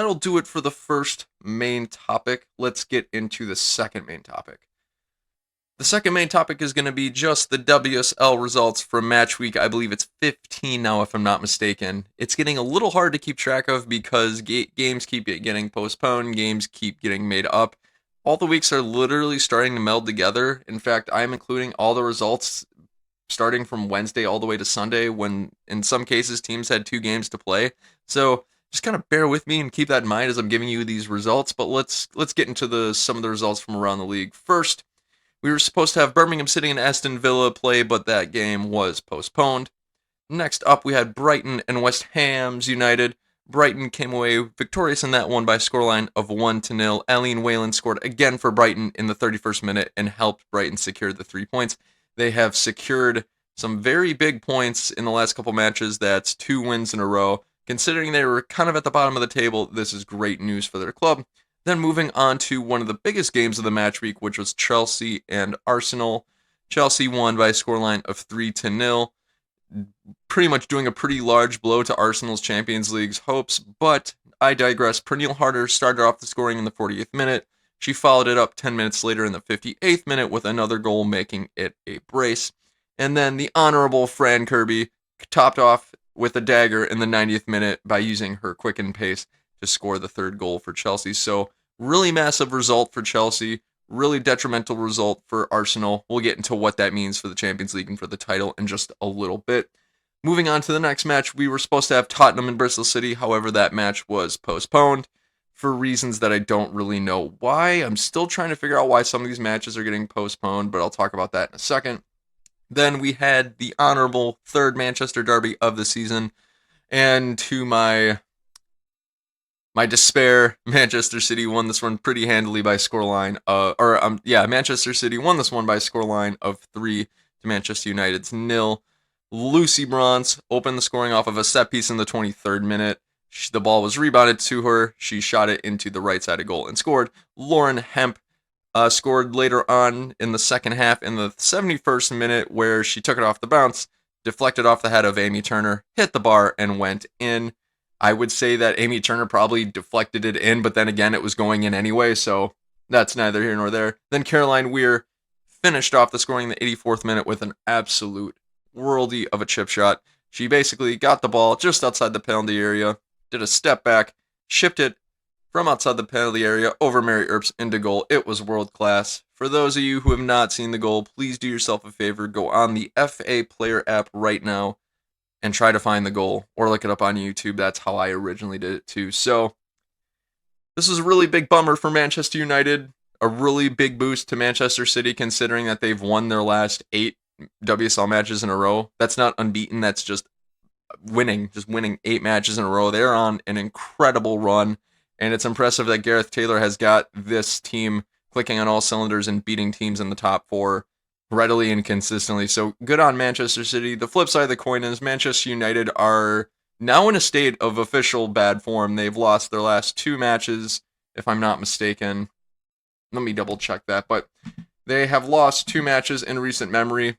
that'll do it for the first main topic. Let's get into the second main topic. The second main topic is going to be just the WSL results from match week. I believe it's 15 now, if I'm not mistaken. It's getting a little hard to keep track of because games keep getting postponed, games keep getting made up. All the weeks are literally starting to meld together. In fact, I'm including all the results starting from Wednesday all the way to Sunday, when in some cases teams had 2 games to play. So just kind of bear with me and keep that in mind as I'm giving you these results. But let's get into some of the results from around the league. First, we were supposed to have Birmingham City and Aston Villa play, but that game was postponed. Next up, we had Brighton and West Ham's United. Brighton came away victorious in that one by a scoreline of 1-0. Aline Whalen scored again for Brighton in the 31st minute and helped Brighton secure the 3 points. They have secured some very big points in the last couple matches. That's 2 wins in a row. Considering they were kind of at the bottom of the table, this is great news for their club. Then moving on to one of the biggest games of the match week, which was Chelsea and Arsenal. Chelsea won by a scoreline of 3-0, pretty much doing a pretty large blow to Arsenal's Champions League's hopes, but I digress. Pernille Harder started off the scoring in the 40th minute. She followed it up 10 minutes later in the 58th minute with another goal, making it a brace. And then the honorable Fran Kirby topped off with a dagger in the 90th minute by using her quicken pace to score the third goal for Chelsea. So, really massive result for Chelsea, really detrimental result for Arsenal. We'll get into what that means for the Champions League and for the title in just a little bit. Moving on to the next match, we were supposed to have Tottenham and Bristol City. However, that match was postponed for reasons that I don't really know why. I'm still trying to figure out why some of these matches are getting postponed, but I'll talk about that in a second. Then we had the honorable third Manchester derby of the season, and to my despair, Manchester City won this one pretty handily by scoreline. Manchester City won this one by scoreline of 3 to Manchester United's 0. Lucy Bronze opened the scoring off of a set piece in the 23rd minute. The ball was rebounded to her. She shot it into the right side of goal and scored. Lauren Hemp scored later on in the second half in the 71st minute, where she took it off the bounce, deflected off the head of Amy Turner, hit the bar, and went in. I would say that Amy Turner probably deflected it in, but then again, it was going in anyway, so that's neither here nor there. Then Caroline Weir finished off the scoring in the 84th minute with an absolute worldy of a chip shot. She basically got the ball just outside the penalty area, did a step back, shipped it from outside the penalty area over Mary Earps into goal. It was world class. For those of you who have not seen the goal, please do yourself a favor. Go on the FA Player app right now and try to find the goal, or look it up on YouTube. That's how I originally did it too. So this is a really big bummer for Manchester United. A really big boost to Manchester City, considering that they've won their last 8 WSL matches in a row. That's not unbeaten. That's just winning 8 matches in a row. They're on an incredible run, and it's impressive that Gareth Taylor has got this team clicking on all cylinders and beating teams in the top 4 readily and consistently. So good on Manchester City. The flip side of the coin is Manchester United are now in a state of official bad form. They've lost their last 2 matches, if I'm not mistaken. Let me double check that, but they have lost 2 matches in recent memory.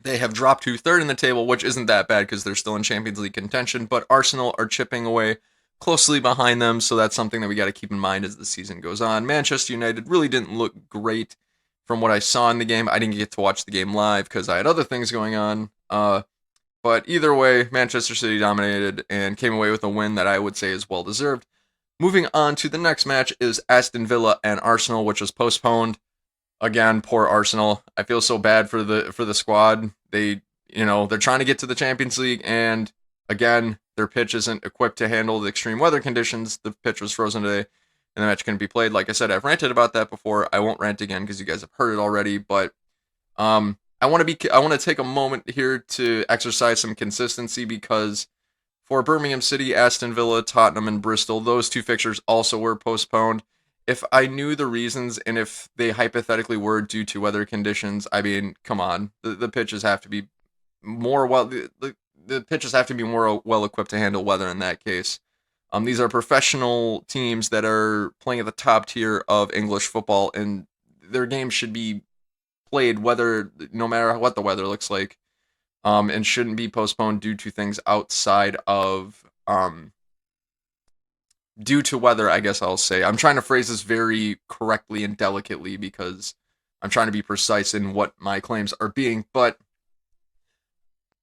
They have dropped to third in the table, which isn't that bad because they're still in Champions League contention, but Arsenal are chipping away closely behind them, so that's something that we got to keep in mind as the season goes on. Manchester United really didn't look great from what I saw in the game. I didn't get to watch the game live because I had other things going on. But either way, Manchester City dominated and came away with a win that I would say is well deserved. Moving on to the next match is Aston Villa and Arsenal, which was postponed. Again, poor Arsenal. I feel so bad for the squad. They're trying to get to the Champions League, and again, their pitch isn't equipped to handle the extreme weather conditions. The pitch was frozen today, and the match couldn't be played. Like I said, I've ranted about that before. I won't rant again because you guys have heard it already. But I want to take a moment here to exercise some consistency, because for Birmingham City, Aston Villa, Tottenham, and Bristol, those 2 fixtures also were postponed. If I knew the reasons, and if they hypothetically were due to weather conditions, I mean, come on, the pitches have to be more the pitches have to be more well equipped to handle weather in that case. These are professional teams that are playing at the top tier of English football, and their games should be played no matter what the weather looks like, and shouldn't be postponed due to things outside of due to weather, I guess I'll say. I'm trying to phrase this very correctly and delicately because I'm trying to be precise in what my claims are being, but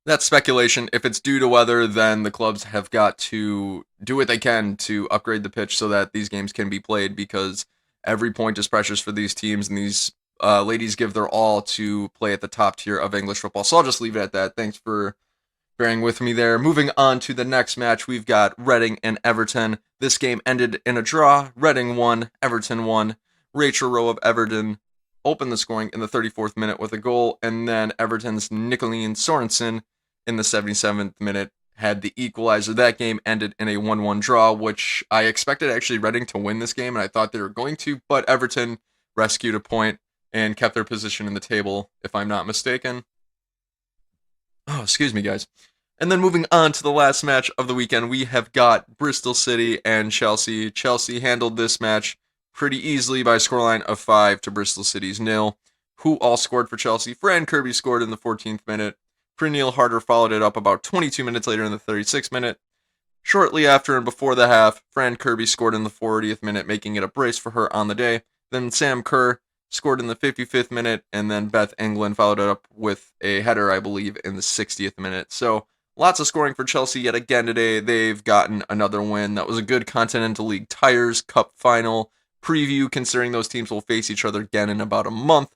that's speculation. If it's due to weather, then the clubs have got to do what they can to upgrade the pitch so that these games can be played because every point is precious for these teams, and these ladies give their all to play at the top tier of English football. So I'll just leave it at that. Thanks for bearing with me there. Moving on to the next match, we've got Reading and Everton. This game ended in a draw. Reading won, Everton won. Rachel Rowe of Everton opened the scoring in the 34th minute with a goal, and then Everton's Nicolene Sorensen in the 77th minute had the equalizer. That game ended in a 1-1 draw, which I expected actually Reading to win this game, and I thought they were going to, but Everton rescued a point and kept their position in the table, if I'm not mistaken. Oh, excuse me, guys. And then moving on to the last match of the weekend, we have got Bristol City and Chelsea. Chelsea handled this match pretty easily by a scoreline of 5 to Bristol City's 0. Who all scored for Chelsea? Fran Kirby scored in the 14th minute. Pernille Harder followed it up about 22 minutes later in the 36th minute. Shortly after and before the half, Fran Kirby scored in the 40th minute, making it a brace for her on the day. Then Sam Kerr scored in the 55th minute, and then Beth England followed it up with a header, I believe, in the 60th minute. So lots of scoring for Chelsea yet again today. They've gotten another win. That was a good Continental League Tires Cup final preview, considering those teams will face each other again in about a month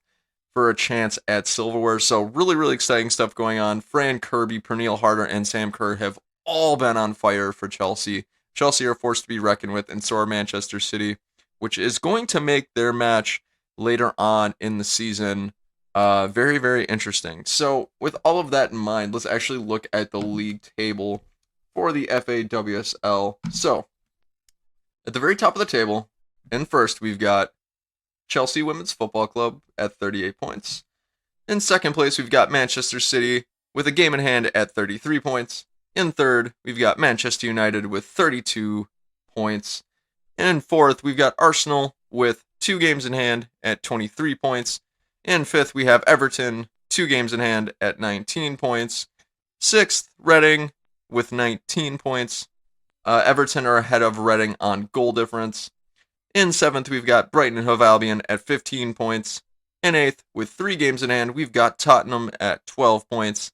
for a chance at silverware. So really, really exciting stuff going on. Fran Kirby, Pernille Harder, and Sam Kerr have all been on fire for Chelsea. Chelsea are forced to be reckoned with, and so are Manchester City, which is going to make their match later on in the season very, very interesting. So with all of that in mind, let's actually look at the league table for the FAWSL. So at the very top of the table, in first, we've got Chelsea Women's Football Club at 38 points. In second place, we've got Manchester City with a game in hand at 33 points. In third, we've got Manchester United with 32 points. And in fourth, we've got Arsenal with 2 games in hand at 23 points. In fifth, we have Everton, 2 games in hand at 19 points. Sixth, Reading with 19 points. Everton are ahead of Reading on goal difference. In seventh, we've got Brighton and Hove Albion at 15 points. In eighth, with 3 games in hand, we've got Tottenham at 12 points.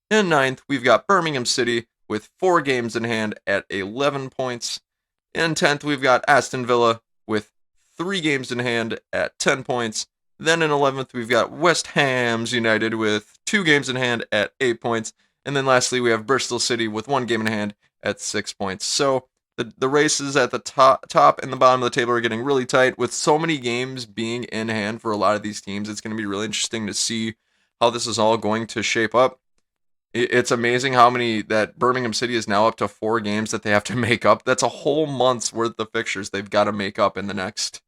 In ninth, we've got Birmingham City with 4 games in hand at 11 points. In 10th, we've got Aston Villa with 3 games in hand at 10 points. Then in 11th, we've got West Ham's United with 2 games in hand at 8 points. And then lastly, we have Bristol City with 1 game in hand at 6 points. So the races at the top and the bottom of the table are getting really tight. With so many games being in hand for a lot of these teams, it's going to be really interesting to see how this is all going to shape up. It's amazing how many that Birmingham City is now up to 4 games that they have to make up. That's a whole month's worth of fixtures they've got to make up in the next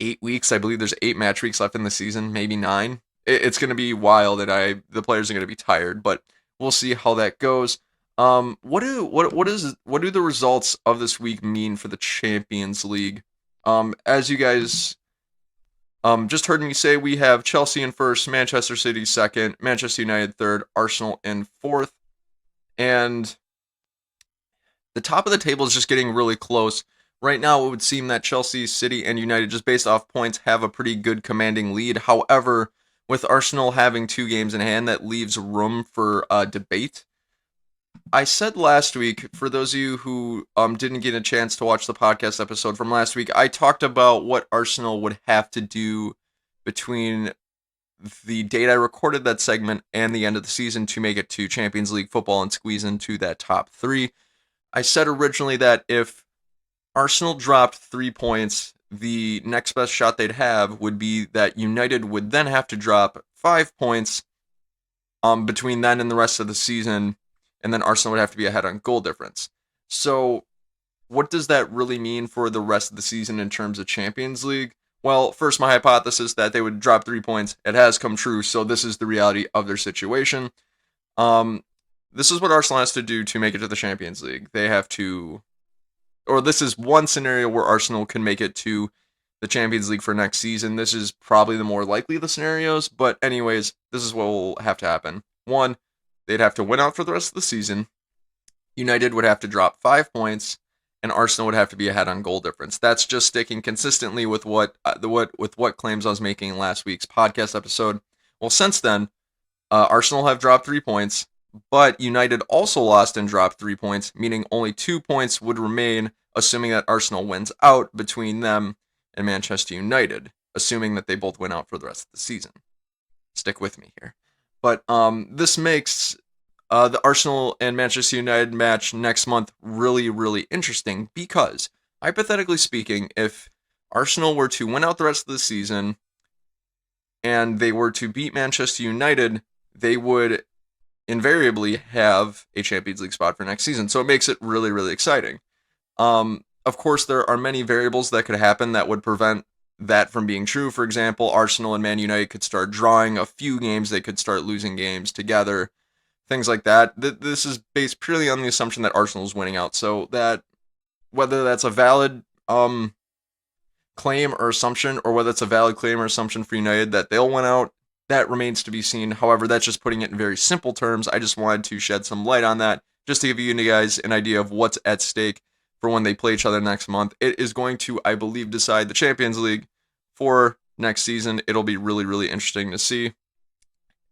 8 weeks. I believe there's 8 match weeks left in the season, maybe 9. It's going to be wild, and the players are going to be tired, but we'll see how that goes. What do the results of this week mean for the Champions League? As you guys just heard me say, we have Chelsea in first, Manchester City second, Manchester United third, Arsenal in fourth, and the top of the table is just getting really close. Right now, it would seem that Chelsea, City, and United, just based off points, have a pretty good commanding lead. However, with Arsenal having 2 games in hand, that leaves room for debate. I said last week, for those of you who didn't get a chance to watch the podcast episode from last week, I talked about what Arsenal would have to do between the date I recorded that segment and the end of the season to make it to Champions League football and squeeze into that top 3. I said originally that if Arsenal dropped 3 points, the next best shot they'd have would be that United would then have to drop 5 points between then and the rest of the season, and then Arsenal would have to be ahead on goal difference. So what does that really mean for the rest of the season in terms of Champions League? Well, first, my hypothesis that they would drop 3 points, it has come true, so this is the reality of their situation. This is what Arsenal has to do to make it to the Champions League. They have to, or this is one scenario where Arsenal can make it to the Champions League for next season. This is probably the more likely of the scenarios, but anyways, this is what will have to happen. 1, they'd have to win out for the rest of the season. United would have to drop 5 points, and Arsenal would have to be ahead on goal difference. That's just sticking consistently with what claims I was making in last week's podcast episode. Well, since then, Arsenal have dropped 3 points, but United also lost and dropped 3 points, meaning only 2 points would remain, assuming that Arsenal wins out between them and Manchester United, assuming that they both win out for the rest of the season. Stick with me here. But this makes the Arsenal and Manchester United match next month really, really interesting because, hypothetically speaking, if Arsenal were to win out the rest of the season and they were to beat Manchester United, they would invariably have a Champions League spot for next season. So it makes it really, really exciting. Of course, there are many variables that could happen that would prevent that from being true. For example, Arsenal and Man United could start drawing a few games. They could start losing games together. Things like that. This is based purely on the assumption that Arsenal is winning out. So that whether that's a valid claim or assumption, or whether it's a valid claim or assumption for United that they'll win out, that remains to be seen. However, that's just putting it in very simple terms. I just wanted to shed some light on that, just to give you guys an idea of what's at stake for when they play each other next month. It is going to, I believe, decide the Champions League for next season. It'll be really, really interesting to see.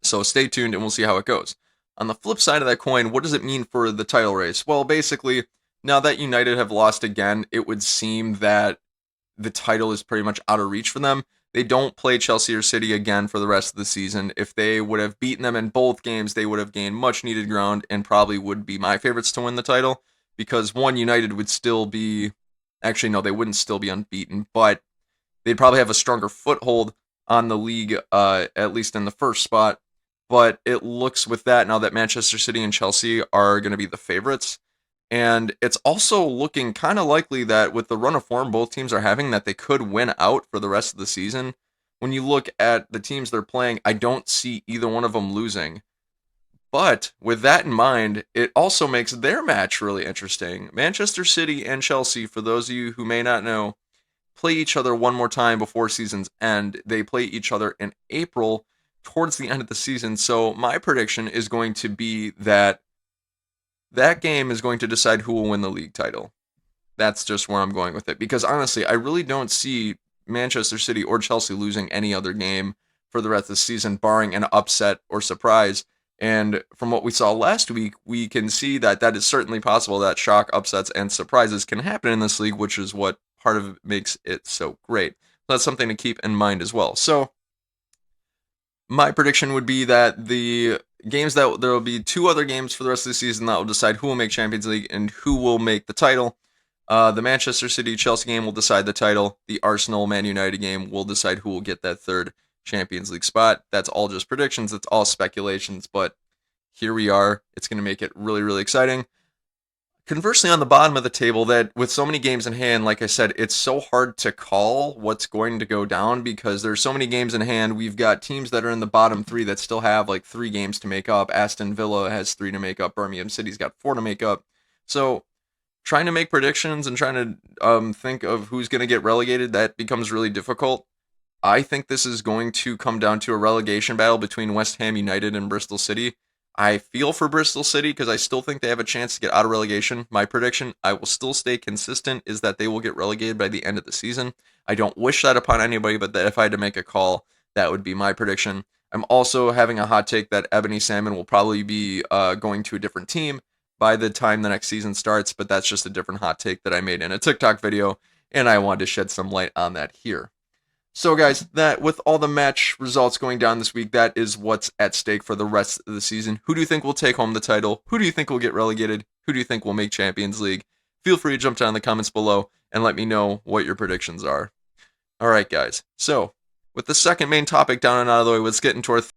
So stay tuned and we'll see how it goes. On the flip side of that coin, what does it mean for the title race? Well, basically, now that United have lost again, it would seem that the title is pretty much out of reach for them. They don't play Chelsea or City again for the rest of the season. If they would have beaten them in both games, they would have gained much needed ground and probably would be my favorites to win the title. Because one, United would still be, actually no, they wouldn't still be unbeaten, but they'd probably have a stronger foothold on the league, at least in the first spot. But it looks with that now that Manchester City and Chelsea are going to be the favorites. And it's also looking kind of likely that with the run of form both teams are having, that they could win out for the rest of the season. When you look at the teams they're playing, I don't see either one of them losing. But with that in mind, it also makes their match really interesting. Manchester City and Chelsea, for those of you who may not know, play each other one more time before season's end. They play each other in April towards the end of the season. So my prediction is going to be that that game is going to decide who will win the league title. That's just where I'm going with it. Because honestly, I really don't see Manchester City or Chelsea losing any other game for the rest of the season, barring an upset or surprise. And from what we saw last week, we can see that that is certainly possible, that shock, upsets, and surprises can happen in this league, which is what part of it makes it so great. That's something to keep in mind as well. So my prediction would be that the games that there will be 2 other games for the rest of the season that will decide who will make Champions League and who will make the title. The Manchester City Chelsea game will decide the title. The Arsenal Man United game will decide who will get that 3rd Champions League spot. That's all just predictions. It's all speculations, but here we are. It's going to make it really, really exciting. Conversely, on the bottom of the table, that with so many games in hand, like I said, it's so hard to call what's going to go down because there's so many games in hand. We've got teams that are in the bottom 3 that still have like 3 games to make up. Aston Villa has 3 to make up. Birmingham City's got 4 to make up. So trying to make predictions and trying to think of who's going to get relegated, that becomes really difficult. I think this is going to come down to a relegation battle between West Ham United and Bristol City. I feel for Bristol City because I still think they have a chance to get out of relegation. My prediction, I will still stay consistent, is that they will get relegated by the end of the season. I don't wish that upon anybody, but that if I had to make a call, that would be my prediction. I'm also having a hot take that Ebony Salmon will probably be going to a different team by the time the next season starts, but that's just a different hot take that I made in a TikTok video, and I wanted to shed some light on that here. So guys, that with all the match results going down this week, that is what's at stake for the rest of the season. Who do you think will take home the title? Who do you think will get relegated? Who do you think will make Champions League? Feel free to jump down in the comments below and let me know what your predictions are. Alright guys, so with the second main topic down and out of the way, let's get into our